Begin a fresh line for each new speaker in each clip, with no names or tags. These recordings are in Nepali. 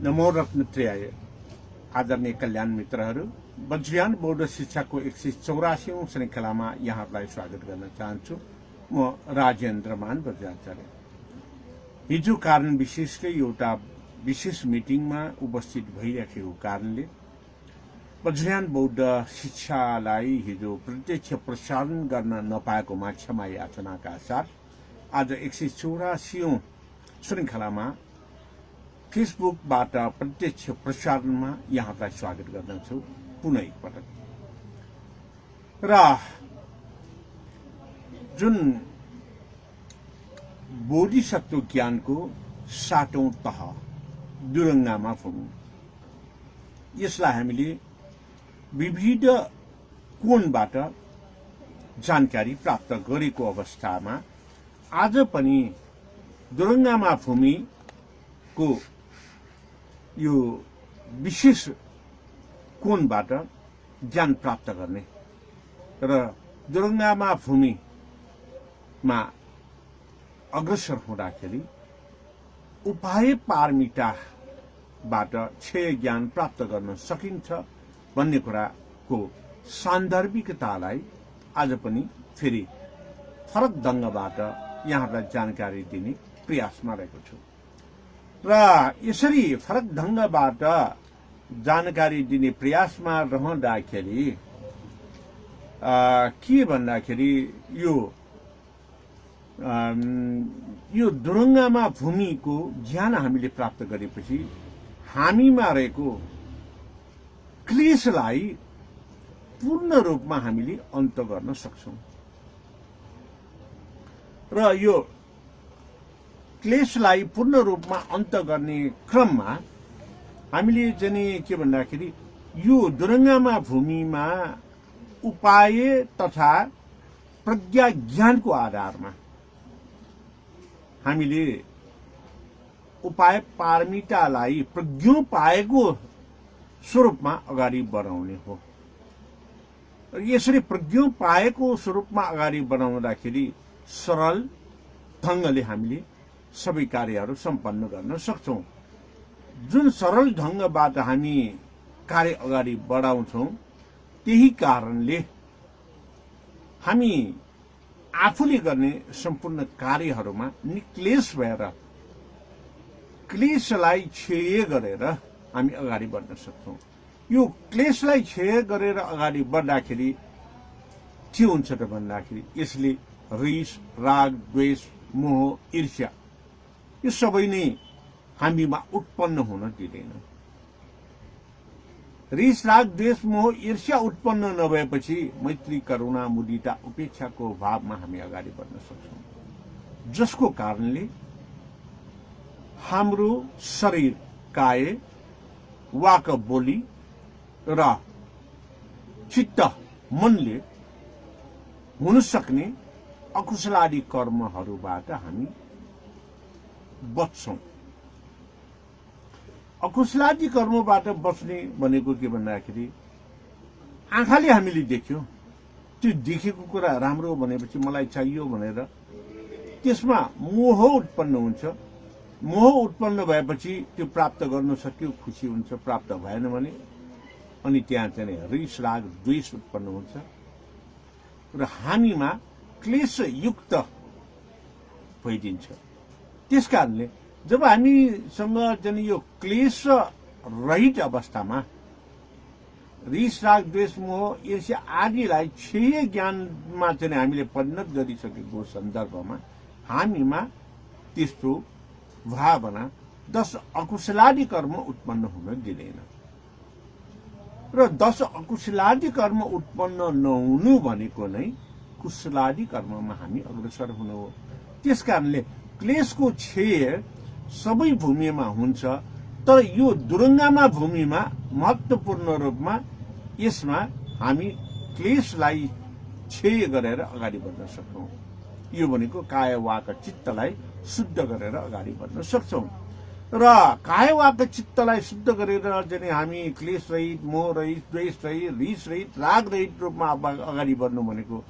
नमो रत्नत्रयाय। आदरणीय कल्याण मित्रहरू, वज्रयान बौद्ध शिक्षाको 184औं श्रृङ्खलामा यहाँहरूलाई स्वागत गर्न चाहन्छु। म राजेन्द्रमान वज्राचार्य। हिजो कारण विशेषले एउटा विशेष मिटिङमा उपस्थित भइरहेको कारणले वज्रयान बौद्ध शिक्षालाई हिजो प्रत्यक्ष प्रसारण गर्न नपाएकोमा क्षमा याचनाका साथ आज 184औं श्रृङ्खलामा फेसबुकबाट प्रत्यक्ष प्रसारणमा यहाँलाई स्वागत गर्दछु पुनः एकपटक। र जुन बोधिसत्व ज्ञानको 7औं तह दुरङ्गामा फुम्नु, यसलाई हामीले विविध कोणबाट जानकारी प्राप्त गरेको अवस्थामा आज पनि दुरङ्गामा भूमिको यो विशेष कोणबाट ज्ञान प्राप्त गर्ने र दुरङ्गामा भूमिमा अग्रसर हुँदाखेरि उपाय पारमिताबाट क्षय ज्ञान प्राप्त गर्न सकिन्छ भन्ने कुराको सान्दर्भिकतालाई आज पनि फेरि फरक ढङ्गबाट यहाँलाई जानकारी दिने प्रयासमा रहेको छु। र यसरी फरक ढङ्गबाट जानकारी दिने प्रयासमा रहँदाखेरि के भन्दाखेरि यो दुरङ्गामा भूमिको ज्ञान हामीले प्राप्त गरेपछि हामीमा रहेको क्लेशलाई पूर्ण रूपमा हामीले अन्त गर्न सक्छौं। र यो क्लेशलाई पूर्ण रूपमा अन्त गर्ने क्रममा हामीले चाहिँ के भन्दाखेरि यो दुरङ्गामा भूमिमा उपाय तथा प्रज्ञा ज्ञानको आधारमा हामीले उपाय पारमितालाई प्रज्ञोपायको स्वरूपमा अगाडि बढाउने हो। यसरी प्रज्ञोपायको स्वरूपमा अगाडि बढाउँदाखेरि सरल ढङ्गले हामीले सबै कार्यहरू सम्पन्न गर्न सक्छौं। जुन सरल ढङ्गबाट हामी कार्य अगाडि बढाउँछौं, त्यही कारणले हामी आफूले गर्ने सम्पूर्ण कार्यहरूमा निक्लेश भएर क्लेशलाई क्षय गरेर हामी अगाडि बढ्न सक्छौं। यो क्लेशलाई क्षय गरेर अगाडि बढ्दाखेरि के हुन्छ त भन्दाखेरि यसले रिस, राग, द्वेष, मोह, ईर्ष्या यो सबै नै हामीमा उत्पन्न हुन दिँदैन। रिस, राग, द्वेष, मोह, ईर्ष्या उत्पन्न नभएपछि मैत्री, करुणा, मुदिता, उपेक्षाको भावमा हामी अगाडि बढ्न सक्छौं, जसको कारणले हाम्रो शरीर, काय, वाक, बोली र चित्त, मनले हुन सक्ने अकुशलादि कर्महरूबाट हामी बच्छौं। अकुशलादि कर्मबाट बच्ने भनेको के भन्दाखेरि आँखाले हामीले देख्यो, त्यो देखेको कुरा राम्रो भनेपछि मलाई चाहियो भनेर त्यसमा मोह उत्पन्न हुन्छ। मोह उत्पन्न भएपछि त्यो प्राप्त गर्न सक्यो, खुसी हुन्छ। प्राप्त भएन भने अनि त्यहाँ चाहिँ रिस, राग, द्वेष उत्पन्न हुन्छ र हामीमा क्लेशयुक्त भइदिन्छ। त्यसकारणले जब हामीसँग चाहिँ यो क्लेश रहित अवस्थामा रिस, राग, द्वेष, मोह, ईर्ष्या आदिलाई क्षय ज्ञानमा चाहिँ हामीले परिणत गरिसकेको सन्दर्भमा हामीमा त्यस्तो भावना 10 अकुशलादि कर्म उत्पन्न हुन दिँदैन। र 10 अकुशलादि कर्म उत्पन्न नहुनु भनेको नै कुशलादि कर्ममा हामी अग्रसर हुनु हो। त्यसकारणले क्लेशको क्षय सबै भूमिमा हुन्छ, तर यो दुरङ्गामा भूमिमा महत्वपूर्ण रूपमा यसमा हामी क्लेशलाई क्षय गरेर अगाडि बढ्न सक्छौं। यो भनेको काय, वाक, चित्तलाई शुद्ध गरेर अगाडि बढ्न सक्छौं। र काय, वाक, चित्तलाई शुद्ध गरेर चाहिँ हामी क्लेश रहित, मोह रहित, द्वेष रहित, रिस रहित, राग रहित रूपमा अगाडि बढ्नु भनेको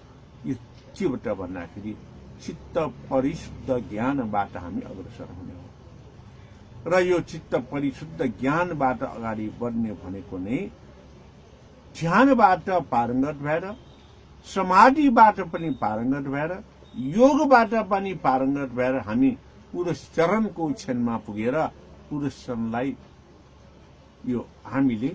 यो केबाट भन्दाखेरि चित्त परिशुद्ध ज्ञानबाट हामी अग्रसर हुने हो। र यो चित्त परिशुद्ध ज्ञानबाट अगाडि बढ्ने भनेको नै ध्यानबाट पारङ्गत भएर, समाधिबाट पनि पारङ्गत भएर, योगबाट पनि पारङ्गत भएर हामी पुरुष चरणको क्षणमा पुगेर पुरुष चरणलाई यो हामीले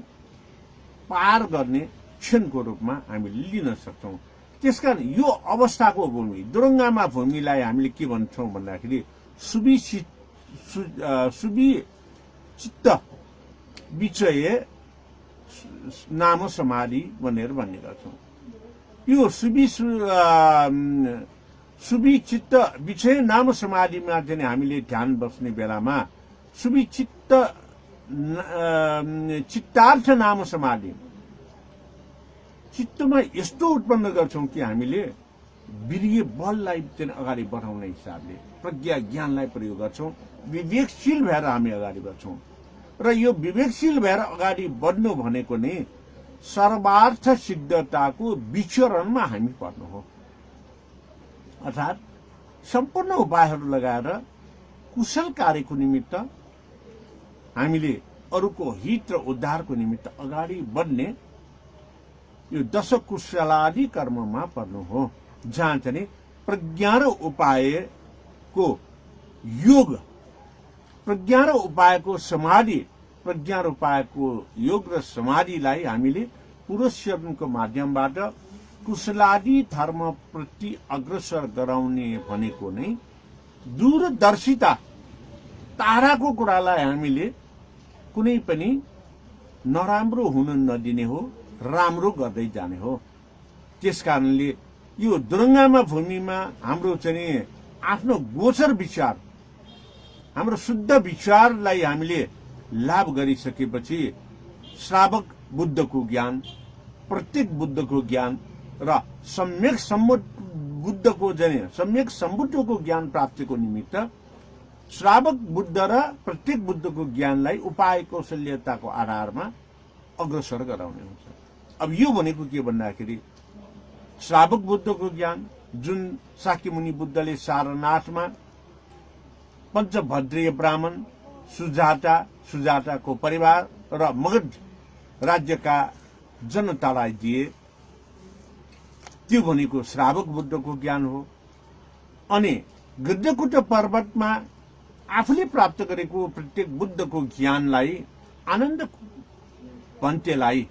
पार गर्ने क्षणको रूपमा हामीले लिन सक्छौं। त्यसकारण यो अवस्थाको भूमि दुरङ्गामा भूमिलाई हामीले के भन्छौं भन्दाखेरि सुविचित्त विचय नाम समाधि भनेर भन्ने गर्छौं। यो सुविचित्त विषय नाम समाधिमा चाहिँ हामीले ध्यान बस्ने बेलामा सुविचित्त चित्तार्थ नाम समाधि चित्तमा यस्तो उत्पन्न गर्छौं कि हामीले वीर्य बललाई चाहिँ अगाडि बढाउने हिसाबले प्रज्ञा ज्ञानलाई प्रयोग गर्छौं, विवेकशील भएर हामी अगाडि बढ्छौं। र यो विवेकशील भएर अगाडि बढ्नु भनेको नै सर्वार्थ सिद्धताको विचरणमा हामी पर्नु हो। अर्थात् सम्पूर्ण उपायहरू लगाएर कुशल कार्यको निमित्त हामीले अरूको हित र उद्धारको निमित्त अगाडि बढ्ने यो दश कुशलादि कर्ममा पर्नु हो, जहाँ चाहिँ प्रज्ञा र उपायको योग, प्रज्ञा र उपायको समाधि, प्रज्ञा र उपायको योग र समाधिलाई हामीले पुरुषको माध्यमबाट कुशलादि धर्म प्रति अग्रसर गराउने भनेको नै दूरदर्शिता ताराको कुरालाई हामीले कुनै पनि नराम्रो हुन नदिने हो, राम्रो गर्दै जाने हो। त्यसकारणले यो दुरङ्गामा भूमिमा हाम्रो चाहिँ आफ्नो गोचर विचार, हाम्रो शुद्ध विचारलाई हामीले लाभ गरिसकेपछि श्रावक बुद्धको ज्ञान, प्रत्येक बुद्धको ज्ञान र सम्यक बुद्धको चाहिँ सम्यक सम्बुद्धको ज्ञान प्राप्तिको निमित्त श्रावक बुद्ध र प्रत्येक बुद्धको ज्ञानलाई उपाय कौशल्यताको आधारमा अग्रसर गराउने हुन्छ। अब यो भनेको के भन्दाखेरि श्रावक बुद्धको ज्ञान जुन शाक्य मुनि बुद्धले सारनाथमा पञ्चभद्रीय ब्राह्मण सुजाताको परिवार र मगध राज्यका जनतालाई दिए, त्यो भनेको श्रावक बुद्धको ज्ञान हो। अनि गद्धकुट पर्वतमा आफूले प्राप्त गरेको प्रत्येक बुद्धको ज्ञानलाई आनन्द भन्तेलाई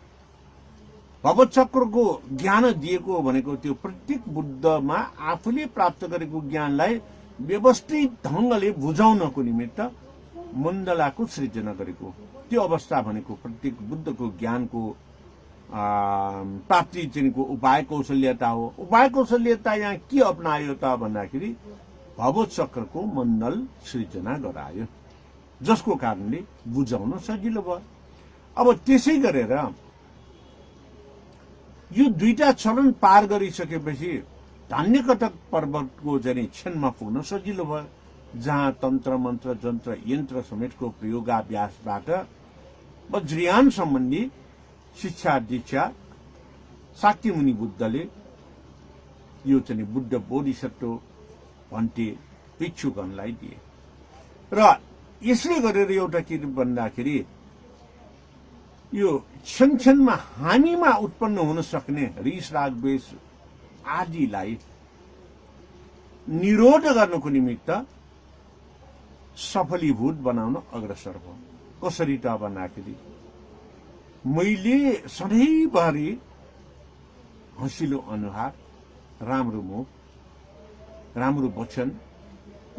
भवचक्रको ज्ञान दिएको भनेको त्यो प्रत्येक बुद्धमा आफूले प्राप्त गरेको ज्ञानलाई व्यवस्थित ढंगले बुझाउनको निमित्त मण्डलाको सृजना गरेको त्यो अवस्था भनेको प्रत्येक बुद्धको ज्ञानको प्राप्ति चिनको उपाय कौशल्यता हो। उपाय कौशल्यता यहाँ के अपनायो त भन्दाखेरि भवचक्रको मण्डल सृजना गरायो, जसको कारणले बुझाउन सजिलो भयो। अब त्यसै गरेर यो दुईटा चरण पार गरिसकेपछि धान्यकटक पर्वतको चाहिँ क्षणमा पुग्न सजिलो भयो, जहाँ तन्त्र मन्त्र जन्त्र यन्त्र समेतको प्रयोगाभ्यासबाट वज्रयान सम्बन्धी शिक्षा दीक्षा शाक्य मुनि बुद्धले यो चाहिँ बुद्ध बोधिसत्व भन्थे भिक्षुगणलाई दिए। र यसले गरेर एउटा के भन्दाखेरि यो क्षणक्षणमा हामीमा उत्पन्न हुन सक्ने रिस राग द्वेष आदिलाई निरोध गर्नको निमित्त सफलीभूत बनाउन अग्रसर भयो। कसरी त भन्दाखेरि मैले सधैँभरि हँसिलो अनुहार, राम्रो मुख, राम्रो वचन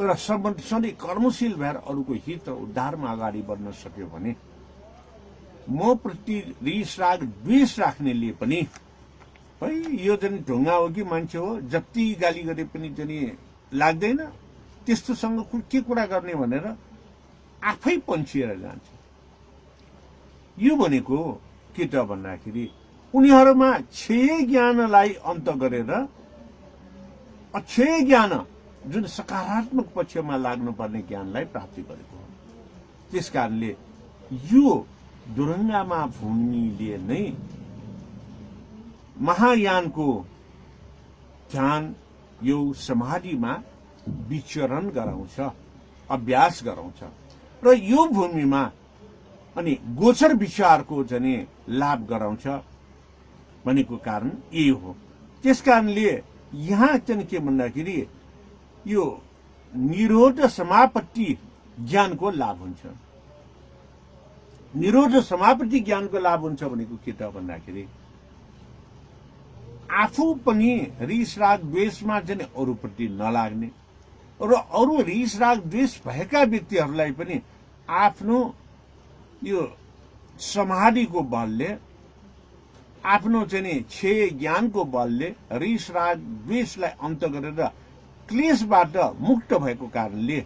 र सधैँ कर्मशील भएर अरूको हित र उद्धारमा अगाडि बढ्न सक्यो भने म प्रति रिस राग द्वेष राख्नेले पनि है यो चाहिँ ढुङ्गा हो कि मान्छे हो, जति गाली गरे पनि चाहिँ लाग्दैन, त्यस्तोसँग के कुरा गर्ने भनेर आफै पन्छिएर जान्छ। यो भनेको के त भन्दाखेरि उनीहरूमा क्षय ज्ञानलाई अन्त गरेर अक्षय ज्ञान जुन सकारात्मक पक्षमा लाग्नुपर्ने ज्ञानलाई प्राप्ति गरेको हो। त्यसकारणले यो दुरङ्गामा भूमिले नै महायानको ध्यान यो समाधिमा विचरण गराउँछ, अभ्यास गराउँछ। र यो भूमिमा अनि गोचर विचारको चाहिँ लाभ गराउँछ भनेको कारण यही हो। त्यसकारणले यहाँ चाहिँ के भन्दाखेरि यो निरोध समापत्ति ज्ञानको लाभ हुन्छ। निरोध समापत्ति ज्ञानको लाभ हुन्छ भनेको के त भन्दाखेरि आफू पनि रिस राग द्वेषमा चाहिँ अरूप्रति नलाग्ने र अरू रिस राग द्वेष भएका व्यक्तिहरूलाई पनि आफ्नो यो समाधिको बलले आफ्नो चाहिँ क्षय ज्ञानको बलले रिस राग द्वेषलाई अन्त गरेर क्लेशबाट मुक्त भएको कारणले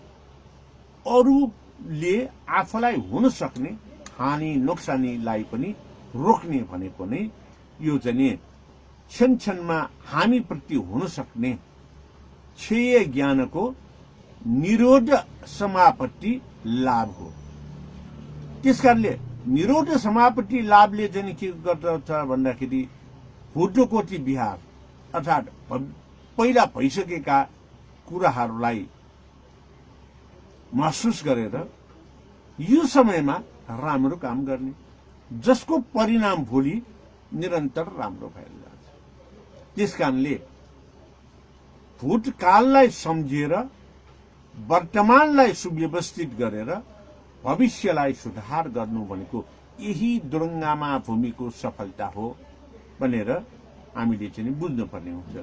अरूले आफूलाई हुन सक्ने हानि नोक्सानीलाई पनि रोक्ने भनेको नै यो चाहिँ क्षण क्षणमा हामी प्रति हुन सक्ने क्षय ज्ञानको निरोध समापत्ति लाभ हो। त्यसकारणले निरोध समापत्ति लाभले चाहिँ के गर्दछ भन्दाखेरि भुटोकोटी विहार अर्थात् पहिला भइसकेका कुराहरूलाई महसुस गरेर यो समयमा राम्रो काम गर्ने जसको परिणाम भोलि निरन्तर राम्रो भएर जान्छ। त्यसकारणले भूतकाललाई सम्झेर वर्तमानलाई सुव्यवस्थित गरेर भविष्यलाई सुधार गर्नु भनेको यही दुरङ्गामा भूमिको सफलता हो भनेर हामीले चाहिँ बुझ्नुपर्ने हुन्छ।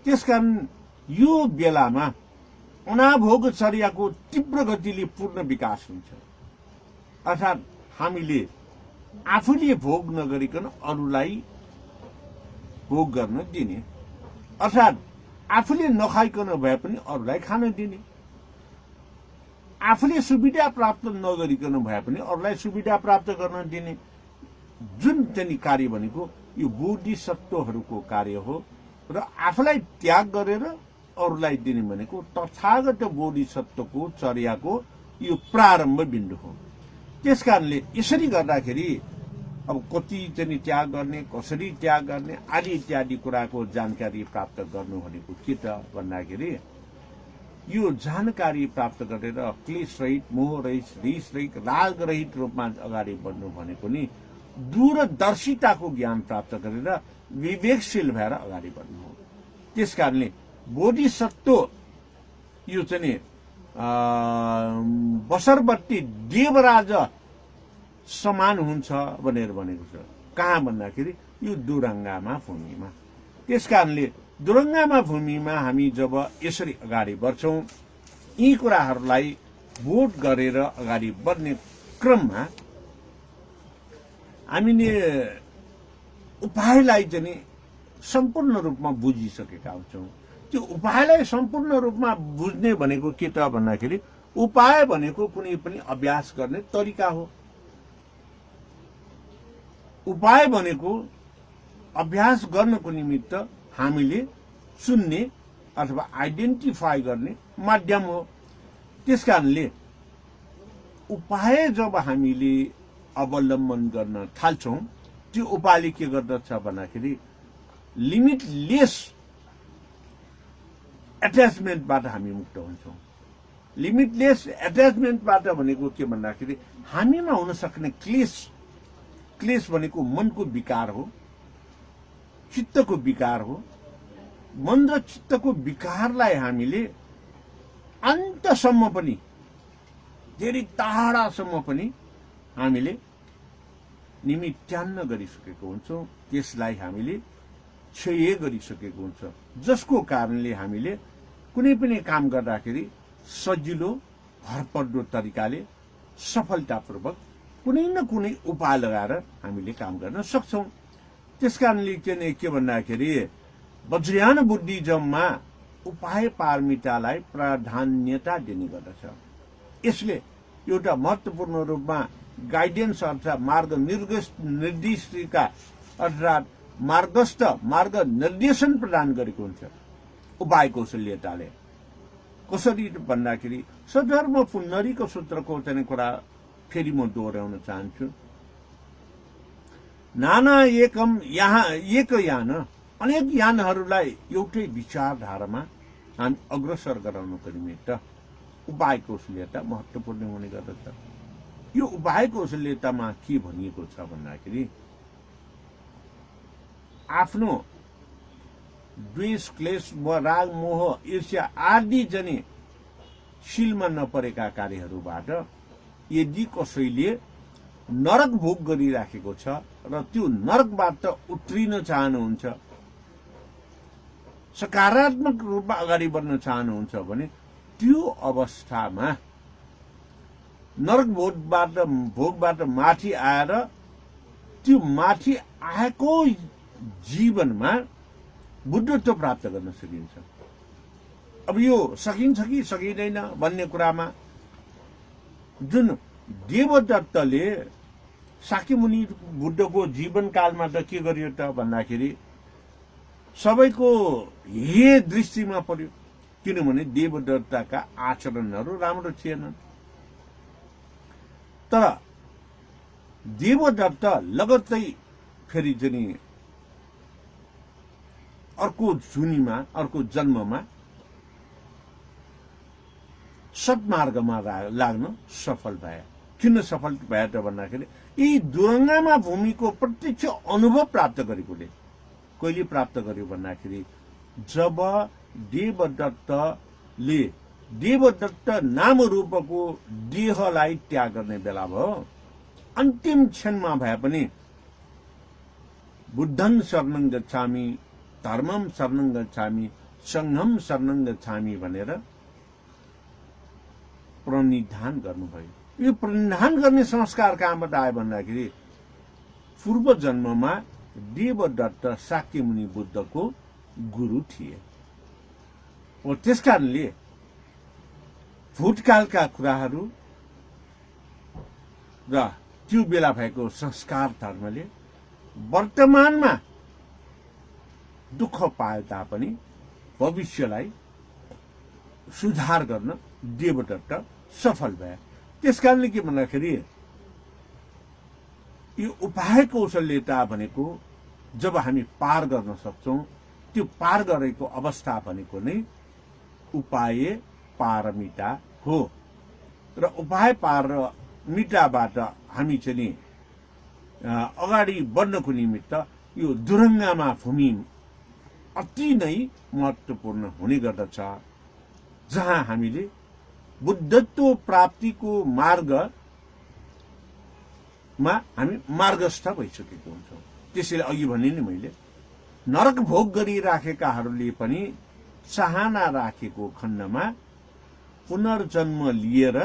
त्यसकारण यो बेलामा अनाभोग चर्याको तीव्र गतिले पूर्ण विकास हुन्छ। अर्थात् हामीले आफूले भोग नगरिकन अरूलाई भोग गर्न दिने, अर्थात् आफूले नखाइकन भए पनि अरूलाई खान दिने, आफूले सुविधा प्राप्त नगरिकन भए पनि अरूलाई सुविधा प्राप्त गर्न दिने जुन चाहिँ कार्य भनेको यो बोधिसत्वहरूको कार्य हो र आफूलाई त्याग गरेर अरूलाई दिने भनेको तथागत बोधिसत्वको चर्याको यो प्रारम्भ बिन्दु हो। त्यसकारणले यसरी गर्दाखेरि अब कति चाहिँ त्याग गर्ने, कसरी त्याग गर्ने आदि इत्यादि कुराको जानकारी प्राप्त गर्नु भनेको के त भन्दाखेरि यो जानकारी प्राप्त गरेर क्लेश रहित, मोह रहित, रिस रहित, राग रहित रूपमा अगाडि बढ्नु भनेको नि दूरदर्शिताको ज्ञान प्राप्त गरेर विवेकशील भएर अगाडि बढ्नु हो। त्यसकारणले बोधिसत्व यो चाहिँ बसरबत्ती देवराज समान हुन्छ भनेर भनेको छ। कहाँ भन्दाखेरि यो दुरङ्गामा भूमिमा। त्यसकारणले दुरङ्गामा भूमिमा हामी जब यसरी अगाडि बढ्छौं यी कुराहरूलाई बोध गरेर अगाडि बढ्ने क्रममा हामीले उपायलाई चाहिँ सम्पूर्ण रूपमा बुझिसकेका हुन्छौं। त्यो उपायलाई सम्पूर्ण रूपमा बुझ्ने भनेको के त भन्दाखेरि उपाय भनेको कुनै पनि अभ्यास गर्ने तरिका हो। उपाय भनेको अभ्यास गर्नको निमित्त हामीले सुन्ने अथवा आइडेन्टिफाई गर्ने माध्यम हो। त्यसकारणले उपाय जब हामीले अवलम्बन गर्न थाल्छौं त्यो उपायले के गर्दछ भन्दाखेरि लिमिटलेस एट्याचमेन्टबाट हामी मुक्त हुन्छौं। लिमिटलेस एट्याचमेन्टबाट भनेको के भन्दाखेरि हामीमा हुन सक्ने क्लेश भनेको मनको विकार हो, चित्तको विकार हो। मन र चित्तको विकारलाई हामीले अन्तसम्म पनि, धेरै टाढासम्म पनि हामीले निमित्यान्न गरिसकेको हुन्छौं। त्यसलाई हामीले क्षय गरिसकेको हुन्छ, जसको कारणले हामीले कुनै पनि काम गर्दाखेरि सजिलो भरपर्दो तरिकाले सफलतापूर्वक कुनै न कुनै उपाय लगाएर हामीले काम गर्न सक्छौं। त्यसकारणले चाहिँ के भन्दाखेरि वज्रयान बुद्धिज्ममा उपाय पारमितालाई प्राधान्यता दिने गर्दछ। यसले एउटा महत्वपूर्ण रूपमा गाइडेन्स अर्थात् मार्ग निर्देशिका अर्थात् मार्गस्थ मार्ग निर्देशन प्रदान गरेको हुन्छ उपाय कौशल्यताले। कसरी भन्दाखेरि सधर्म पुनरीको सूत्रको चाहिँ कुरा फेरि म दोहोऱ्याउन चाहन्छु। नाना एकम यहाँ एक यान, अनेक यानहरूलाई एउटै विचारधारामा हामी अग्रसर गराउनको निमित्त उपाय कौशल्यता महत्वपूर्ण हुने गर्दछ। यो उपाय कौशल्यतामा के भनिएको छ भन्दाखेरि आफ्नो द्वेष क्लेश राग मोह ईर्ष्या आदि जने शीलमा नपरेका कार्यहरूबाट यदि कसैले नरक भोग गरिराखेको छ र त्यो नरकबाट उत्रिन चाहनुहुन्छ, सकारात्मक रूपमा अगाडि बढ्न चाहनुहुन्छ भने त्यो अवस्थामा नरक भोगबाट माथि आएर त्यो माथि आएको जीवनमा बुद्धत्व प्राप्त गर्न सकिन्छ। अब यो सकिन्छ कि सकिँदैन भन्ने कुरामा जुन देवदत्तले शाक्यमुनि बुद्धको जीवनकालमा त के गर्यो त भन्दाखेरि सबैको हे दृष्टिमा पर्यो, किनभने देवदत्तका आचरणहरू राम्रो थिएनन्। तर देवदत्त लगत्तै फेरि पनि अर्को जुनीमा अर्को जन्ममा सत्मार्गमा लाग्न सफल भए। किन सफल भए त भन्दाखेरि यी दुरङ्गामा भूमिको प्रत्यक्ष अनुभव प्राप्त गरेकोले। कहिले प्राप्त गर्यो भन्दाखेरि जब देवदत्तले देवदत्त नाम रूपको देहलाई त्याग गर्ने बेला भयो, अन्तिम क्षणमा भए पनि बुद्धं शरणं गच्छामि, धर्मं शरणं गच्छामि, संघं शरणं गच्छामि भनेर प्रणिधान गर्नुभयो। यो प्रणिधान गर्ने संस्कार कहाँबाट आयो भन्दाखेरि पूर्व जन्ममा देवदत्त शाक्यमुनि बुद्धको गुरु थिए। और त्यसकारणले भूतकालका कुराहरू र त्यो बेला भएको संस्कार धर्मले वर्तमानमा दुःख पाए तापनि भविष्यलाई सुधार गर्न देवदत्त सफल भए। त्यसकारणले के भन्दाखेरि यो उपाय कौशल्यता भनेको जब हामी पार गर्न सक्छौं, त्यो पार गरेको अवस्था भनेको नै उपाय पारमिता हो। र उपाय पारमिताबाट हामी चाहिँ अगाडि बढ्नको निमित्त यो दुरङ्गामा भूमि अति नै महत्त्वपूर्ण हुने गर्दछ, जहाँ हामीले बुद्धत्व प्राप्तिको मार्गमा हामी मार्गस्थ भइसकेको हुन्छौँ। त्यसैले अघि भने नि मैले नरक भोग गरिराखेकाहरूले पनि चाहना राखेको खण्डमा पुनर्जन्म लिएर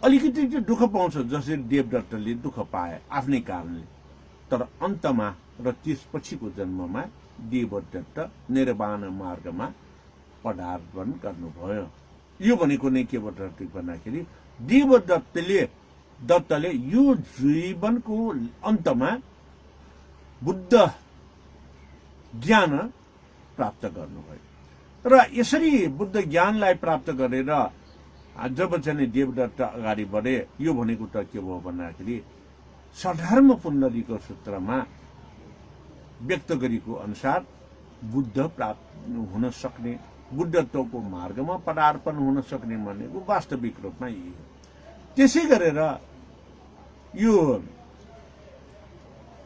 अलिकति दुःख पाउँछ, जसरी देवदत्तले दुःख पाए आफ्नै कारणले। तर अन्तमा र त्यसपछिको जन्ममा देवदत्त निर्वाण मार्गमा पदार्पण गर्नुभयो। यो भनेको नै के भन्दाखेरि देवदत्तले यो जीवनको अन्तमा बुद्ध ज्ञान प्राप्त गर्नुभयो। र यसरी बुद्ध ज्ञानलाई प्राप्त गरेर जब चाहिँ देवदत्त अगाडि बढे, यो भनेको त के भयो भन्दाखेरि सधर्म पुण्डरीको सूत्रमा व्यक्त गरेको अनुसार बुद्ध प्राप्त हुन सक्ने, बुद्धत्वको मार्गमा पदार्पण हुन सक्ने भनेको वास्तविक रूपमा यही हो। त्यसै गरेर यो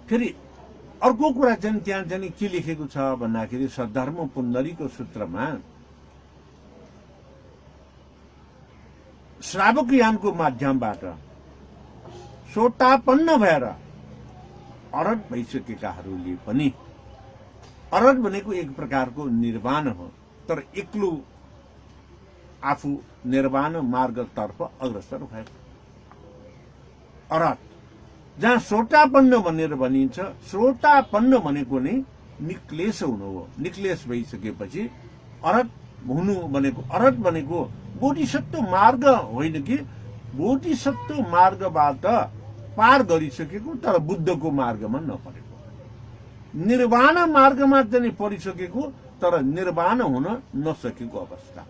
फेरि अर्को कुरा चाहिँ त्यहाँ चाहिँ के लेखेको छ भन्दाखेरि सधर्म पुण्डरीको सूत्रमा श्रावक यानको माध्यमबाट सोतापन्न भएर अरहत भइसकेकाहरूले पनि, अरहत भनेको एक प्रकारको निर्वाण हो, तर एक्लो आफू निर्वाण मार्गतर्फ अग्रसर भएको अरहत, जहाँ सोतापन्न भनेर भनिन्छ। सोतापन्न भनेको नै निक्लेश हुनु हो। निक्लेश भइसकेपछि अरहत हुनु भनेको, अरहत भनेको बोधिसत्व मार्ग होइन कि बोधिसत्व मार्गबाट पार गरिसकेको तर बुद्धको मार्गमा नपरेको, निर्वाण मार्गमा चाहिँ परिसकेको तर निर्वाण हुन नसकेको अवस्था।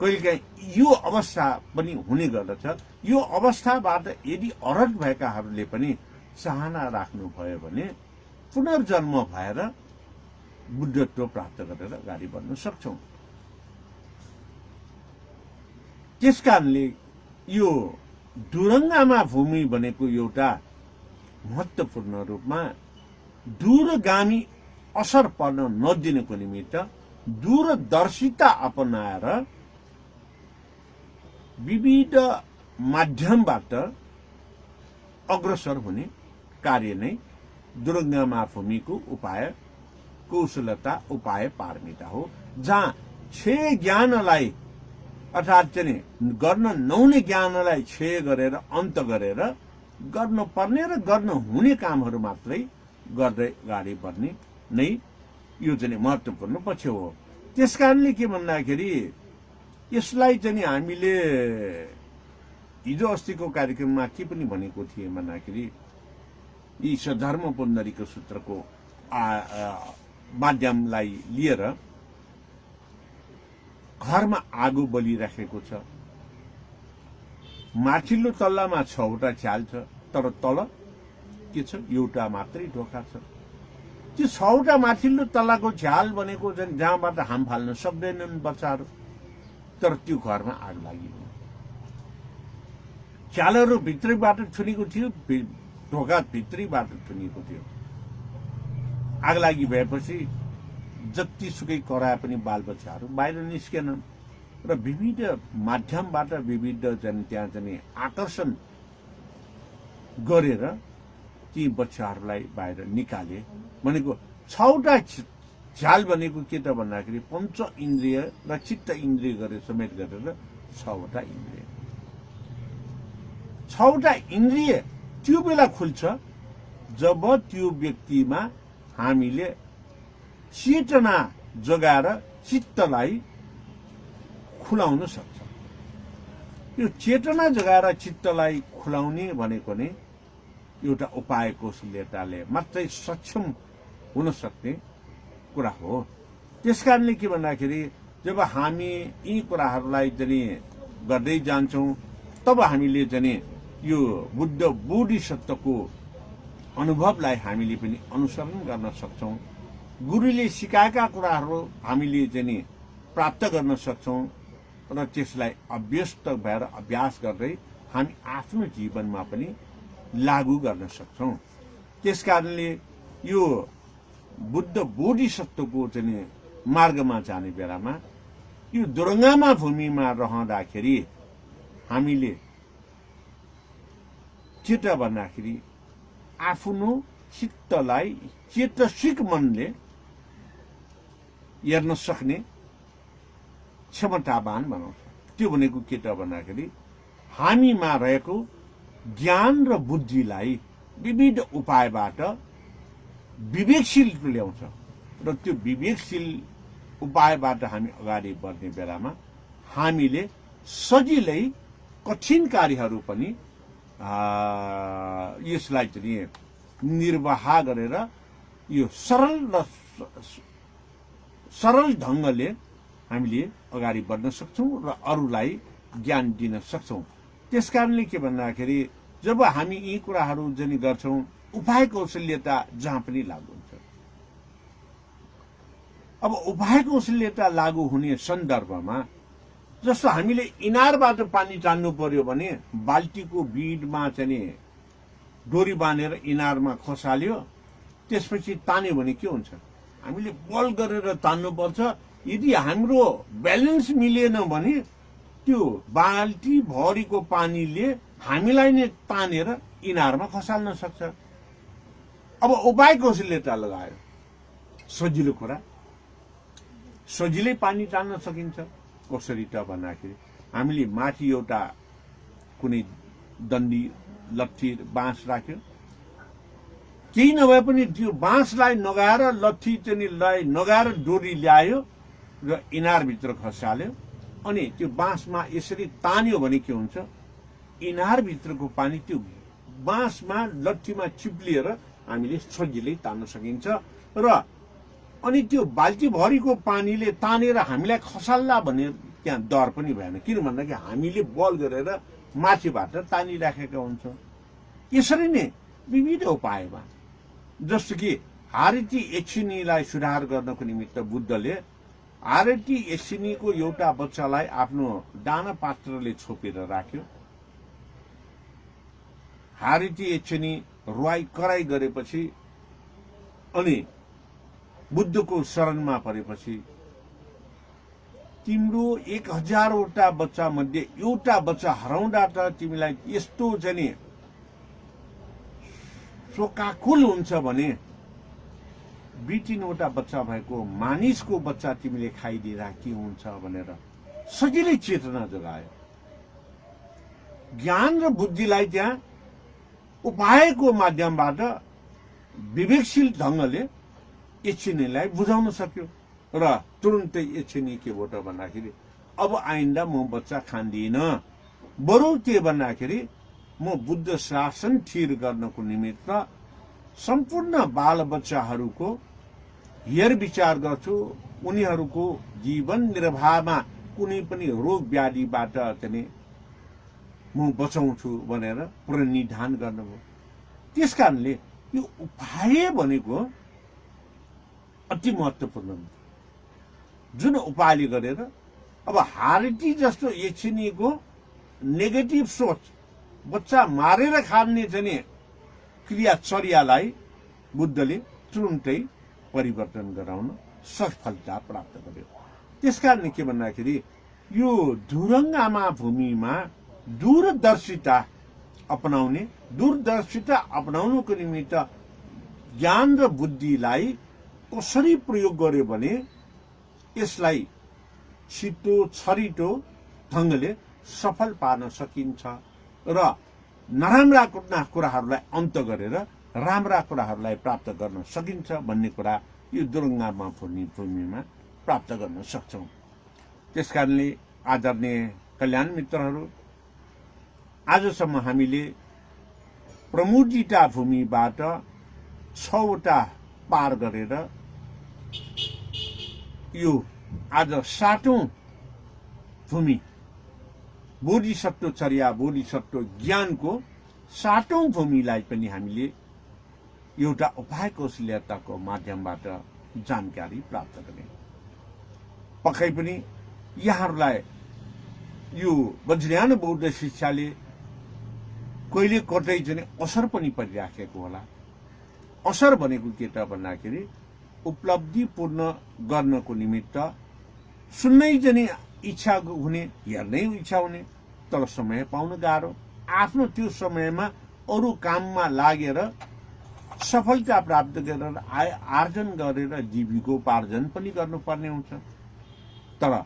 कहिलेकाहीँ यो अवस्था पनि हुने गर्दछ। यो अवस्थाबाट यदि अरहत भएकाहरूले पनि चाहना राख्नुभयो भने पुनर्जन्म भएर बुद्धत्व प्राप्त गरेर अगाडि बढ्न सक्छौं। त्यसकारणले यो दुरङ्गामा भूमि भनेको एउटा महत्त्वपूर्ण रूपमा दूरगामी असर पर्न नदिनको निमित्त दूरदर्शिता अपनाएर विविध माध्यमबाट अग्रसर हुने कार्य नै दुरङ्गामा भूमिको उपाय कौशलता उपाय पारमिता हो, जहाँ क्षय ज्ञानलाई अर्थात् चाहिँ गर्न नहुने ज्ञानलाई क्षय गरेर अन्त गरेर गर्नुपर्ने र गर्न हुने कामहरू मात्रै गर्दै अगाडि बढ्ने नै यो चाहिँ महत्त्वपूर्ण पक्ष हो। त्यसकारणले के भन्दाखेरि यसलाई चाहिँ हामीले हिजो अस्तिको कार्यक्रममा के पनि भनेको थिए भन्दाखेरि यी सधर्म पुण्डरीको सूत्रको माध्यमलाई लिएर घरमा आगो बलिराखेको छ। माथिल्लो तल्लामा 6वटा छ्याल छ, तर तल के छ, एउटा मात्रै ढोका छ। त्यो 6वटा माथिल्लो तल्लाको छ्याल भनेको जहाँबाट हाम फाल्न सक्दैनन् बच्चाहरू, तर त्यो घरमा आग लाग्यो। छ्यालहरू भित्रैबाट थुनेको थियो, ढोका भित्रैबाट थुनेको थियो। आग लागि भएपछि जतिसुकै कराए पनि बालबच्चाहरू बाहिर निस्केनन् र विविध माध्यमबाट विविध त्यहाँ चाहिँ आकर्षण गरेर ती बच्चाहरूलाई बाहिर निकाले। भनेको 6वटा झ्याल भनेको के त भन्दाखेरि पञ्च इन्द्रिय र चित्त इन्द्रिय गरेर समेत गरेर 6वटा इन्द्रिय। 6वटा इन्द्रिय त्यो बेला खुल्छ जब त्यो व्यक्तिमा हामीले चेतना जगाएर चित्तलाई खुलाउन सक्छ। यो चेतना जगाएर चित्तलाई खुलाउने भनेको नै एउटा उपाय कौशल्यताले मात्रै सक्षम हुन सक्ने कुरा हो। त्यसकारणले के भन्दाखेरि जब हामी यी कुराहरूलाई चाहिँ गर्दै जान्छौँ तब हामीले चाहिँ यो बुद्ध बोधिसत्वको अनुभवलाई हामीले पनि अनुसरण गर्न सक्छौँ। गुरुले सिकाएका कुराहरू हामीले चाहिँ प्राप्त गर्न सक्छौँ र त्यसलाई अभ्यस्त भएर अभ्यास गर्दै हामी आफ्नो जीवनमा पनि लागू गर्न सक्छौँ। त्यसकारणले यो बुद्ध बोधिसत्वको चाहिँ मार्गमा जाने बेलामा यो दुरङ्गामा भूमिमा रहँदाखेरि हामीले चित्त भन्दाखेरि आफ्नो चित्तलाई चेतसिक मनले हेर्न सक्ने क्षमतावान बनाउँछ। त्यो भनेको के त भन्दाखेरि हामीमा रहेको ज्ञान र बुद्धिलाई विविध उपायबाट विवेकशील ल्याउँछ र त्यो विवेकशील उपायबाट हामी अगाडि बढ्ने बेलामा हामीले सजिलै कठिन कार्यहरू पनि यसलाई चाहिँ निर्वाह गरेर यो सरल ढङ्गले हामीले अगाडि बढ्न सक्छौँ र अरूलाई ज्ञान दिन सक्छौँ। त्यसकारणले के भन्दाखेरि जब हामी यी कुराहरू जुन गर्छौँ उपाय कौशल्यता जहाँ पनि लागू हुन्छ। अब उपाय कौशल्यता लागू हुने सन्दर्भमा जस्तो हामीले इनारबाट पानी तान्नु पर्यो भने बाल्टीको बिडमा चाहिँ डोरी बाँधेर इनारमा खसाल्यो, त्यसपछि तान्यो भने के हुन्छ, हामीले बल गरेर तान्नुपर्छ। यदि हाम्रो ब्यालेन्स मिलेन भने त्यो बाल्टी भरिको पानीले हामीलाई नै तानेर इनारमा खसाल्न सक्छ। अब उपाय कौशल्यता लगायो, सजिलो कुरा, सजिलै पानी तान्न सकिन्छ। कसरी त भन्दाखेरि हामीले माथि एउटा कुनै डन्डी लट्ठी बाँस राख्यो, केही नभए पनि त्यो बाँसलाई नगाएर लट्ठी चाहिँ नगाएर डोरी ल्यायो र इनारभित्र खसाल्यो, अनि त्यो बाँसमा यसरी तान्यो भने के हुन्छ, इनारभित्रको पानी त्यो बाँसमा लट्ठीमा चिप्लिएर हामीले सजिलै तान्न सकिन्छ। र अनि त्यो बाल्टी भरिको पानीले तानेर हामीलाई खसाल्ला भन्ने त्यहाँ डर पनि भएन, किन भन्दाखेरि हामीले बल गरेर माथिबाट तानिराखेका हुन्छौँ। यसरी नै विविध उपायमा, जस्तो कि हारेटी एकछिनीलाई सुधार गर्नको निमित्त बुद्धले हारेटी एकछिनीको एउटा बच्चालाई आफ्नो दाना पात्रले छोपेर राख्यो हारिटी एकछिनी रुवाई कराई गरेपछि अनि बुद्धको शरणमा परेपछि तिम्रो 1000वटा बच्चा मध्ये एउटा बच्चा हराउँदा त तिमीलाई यस्तो चाहिँ शोकाकुल हुन्छ भने 22वटा बच्चा भएको मानिसको बच्चा तिमीले खाइदिँदा के हुन्छ भनेर सजिलै चेतना जगायो। ज्ञान र बुद्धिलाई त्यहाँ उपायको माध्यमबाट विवेकशील ढंगले एकछिनीलाई बुझाउन सक्यो र तुरुन्तै एकछिनी के भयो त भन्दाखेरि अब आइन्दा म बच्चा खान्दिन, बरु के भन्दाखेरि म बुद्ध शासन थिर गर्नको निमित्त सम्पूर्ण बाल बच्चाहरूको हेर विचार गर्छु, उनीहरूको जीवन निर्वाहमा कुनै पनि रोग व्याधिबाट चाहिँ म बचाउँछु भनेर प्रणिधान गर्नुभयो। त्यसकारणले यो उपाय भनेको अति महत्त्वपूर्ण हुन्छ, जुन उपायले गरेर अब हारिटी जस्तो एकछिनीको नेगेटिभ सोच बच्चा मारेर खाने चाहिँ क्रियाचर्यालाई बुद्धले तुरुन्तै परिवर्तन गराउन सफलता प्राप्त गर्यो। त्यसकारण के भन्दाखेरि यो धुरङ्गामा भूमिमा दूरदर्शिता अपनाउनुको निमित्त ज्ञान र बुद्धिलाई कसरी प्रयोग गर्यो भने यसलाई छिटो छरिटो ढंगले सफल पार्न सकिन्छ र नराम्रा कुराहरूलाई अन्त गरेर राम्रा कुराहरूलाई प्राप्त गर्न सकिन्छ भन्ने कुरा यो दुरङ्गामा भूमिमा प्राप्त गर्न सक्छौं। त्यसकारणले आदरणीय कल्याण मित्रहरू, आजसम्म हामीले प्रमुदिता भूमिबाट 6वटा पार गरेर यो आज 7औं भूमि बोधिसत्व चर्या बोधिसत्व ज्ञानको 7औं भूमिलाई पनि हामीले एउटा उपाय कौशल्यताको माध्यमबाट जानकारी प्राप्त गर्ने। पक्कै पनि यहाँहरूलाई यो वज्रयान बौद्ध शिक्षाले कहिले कतै चाहिँ असर पनि परिराखेको होला। असर भनेको के त भन्दाखेरि उपलब्धिपूर्ण गर्नको निमित्त सुन्नै चाहिँ इच्छा हुने, हेर्नै इच्छा हुने, तर समय पाउन गाह्रो। आफ्नो त्यो समयमा अरू काममा लागेर सफलता प्राप्त गरेर आय आर्जन गरेर जीविकोपार्जन पनि गर्नुपर्ने हुन्छ। तर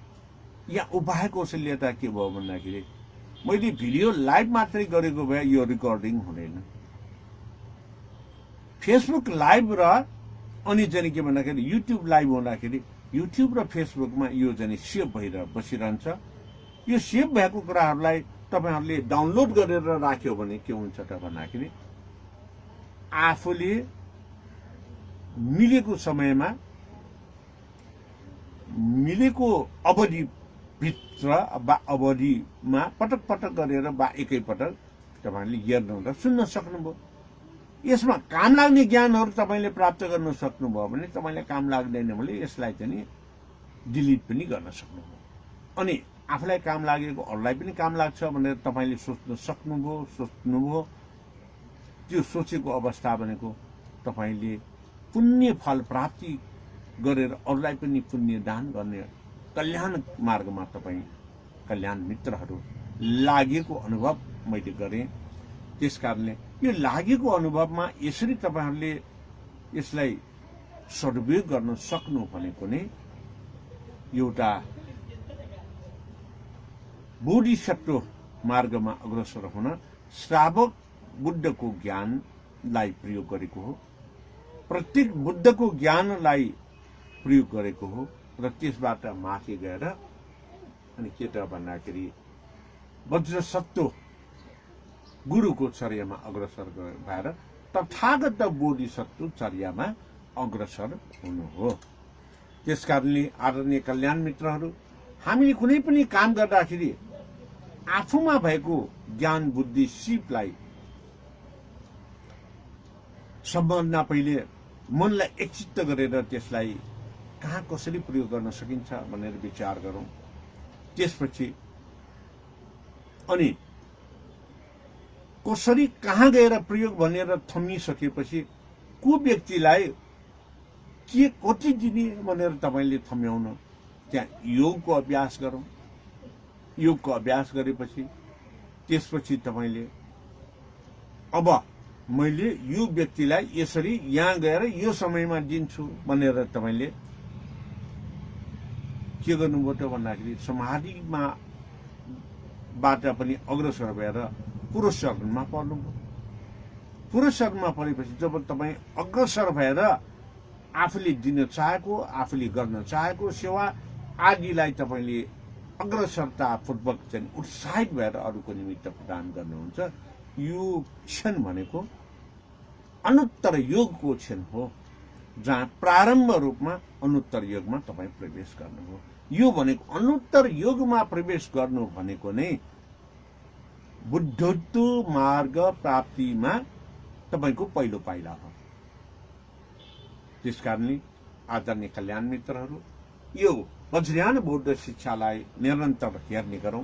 यहाँ उपाय कौशल्यता के भयो भन्दाखेरि मैले भिडियो लाइभ मात्रै गरेको भए यो रेकर्डिङ हुँदैन। फेसबुक लाइभ र अनि चाहिँ के भन्दाखेरि युट्युब लाइभ हुँदाखेरि युट्युब र फेसबुकमा यो चाहिँ सेभ भएर बसिरहन्छ। यो सेभ भएको कुराहरूलाई तपाईहरुले डाउनलोड गरेर राख्यो भने के हुन्छ त भन्दाखेरि आफूले मिलेको समयमा मिलेको अवधि भित्र वा अवधिमा पटक पटक गरेर वा एकै पटक तपाईहरुले हेर्नु र सुन्न सक्नुभयो। यसमा काम लाग्ने ज्ञानहरु तपाईले प्राप्त गर्न सक्नुभयो भने तपाईलाई काम लाग्दैन भने यसलाई चाहिँ डिलिट पनि गर्न सक्नुभयो। अनि आफूलाई काम लागेको अरूलाई पनि काम लाग्छ भनेर तपाईले सोच्न सोच्नुभयो। त्यो सोचेको अवस्था भनेको तपाईले पुण्य फल प्राप्ति गरेर अरूलाई पनि पुण्य दान गर्ने कल्याण मार्गमा तपाई कल्याण मित्रहरू लागेको अनुभव मैले गरे। त्यसकारणले यो लागेको अनुभवमा यसरी तपाईहरुले यसलाई सदुपयोग गर्न सक्नु भनेको नै एउटा बोधिसत्व मार्गमा अग्रसर हुन श्रावक बुद्धको ज्ञानलाई प्रयोग गरेको हो। प्रत्येक बुद्धको ज्ञानलाई प्रयोग गरेको हो र त्यसबाट माथि गएर अनि के त भन्दाखेरि वज्रसत्व गुरुको चर्यामा अग्रसर भएर तथागत बोधिसत्व चर्यामा अग्रसर हुनु हो। त्यसकारणले आदरणीय कल्याण मित्रहरू, हामीले कुनै पनि काम गर्दाखेरि आफूमा भएको ज्ञान बुद्धि सिपलाई सम्बन्धमा पहिले मनलाई एकचित्त गरेर त्यसलाई कहाँ कसरी प्रयोग गर्न सकिन्छ भनेर विचार गरौं। त्यसपछि अनि कसरी कहाँ गएर प्रयोग भनेर थमिसकेपछि को व्यक्तिलाई के कति दिने भनेर तपाईले थम्याउन त्यहाँ योगको अभ्यास गरौँ। योगको अभ्यास गरेपछि त्यसपछि तपाईले अब मैले यो व्यक्तिलाई यसरी यहाँ गएर यो समयमा दिन्छु भनेर तपाईले के गर्नुभयो त भन्दाखेरि समाधिमा बाट पनि अग्रसर भएर पुरुषरमा पर्नुभयो। पुरुषरमा परेपछि जब तपाईँ अग्रसर भएर आफूले दिन चाहेको आफूले गर्न चाहेको सेवा आदिलाई तपाईले अग्रसरतापूर्वक चाहिँ उत्साहित भएर अरूको निमित्त प्रदान गर्नुहुन्छ। यो क्षण भनेको अनुत्तर योगको क्षण हो, जहाँ प्रारम्भ रूपमा अनुत्तर योगमा तपाईँ प्रवेश गर्नुभयो। यो भनेको अनुत्तर योगमा प्रवेश गर्नु भनेको नै बुद्धत्व मार्ग प्राप्तिमा तपाईको पहिलो पाइला हो। त्यसकारणले आदरणीय कल्याण मित्रहरू, यो वज्रयान बौद्ध शिक्षालाई निरन्तर हेर्ने गरौँ।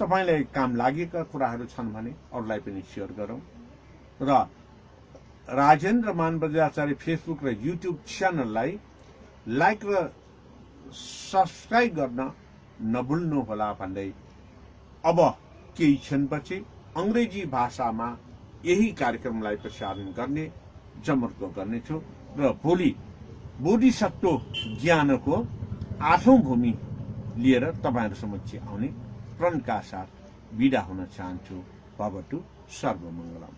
तपाईलाई काम लागेका कुराहरू छन् भने अरूलाई पनि सेयर गरौँ र राजेन्द्र मान बज्राचार्य फेसबुक र युट्युब च्यानललाई लाइक र सब्स्क्राइब गर्न नभुल्नु होला भन्दै अब केही क्षणपछि अंग्रेजी भाषामा यही कार्यक्रमलाई प्रसारण गर्ने जमर्को गर्नेछु र भोलि बोधिसत्व ज्ञानको 8औं भूमि लिएर तपाईहरु समक्ष आउने प्रणका साथ बिदा हुन चाहन्छु। भवतु सर्वमंगलम।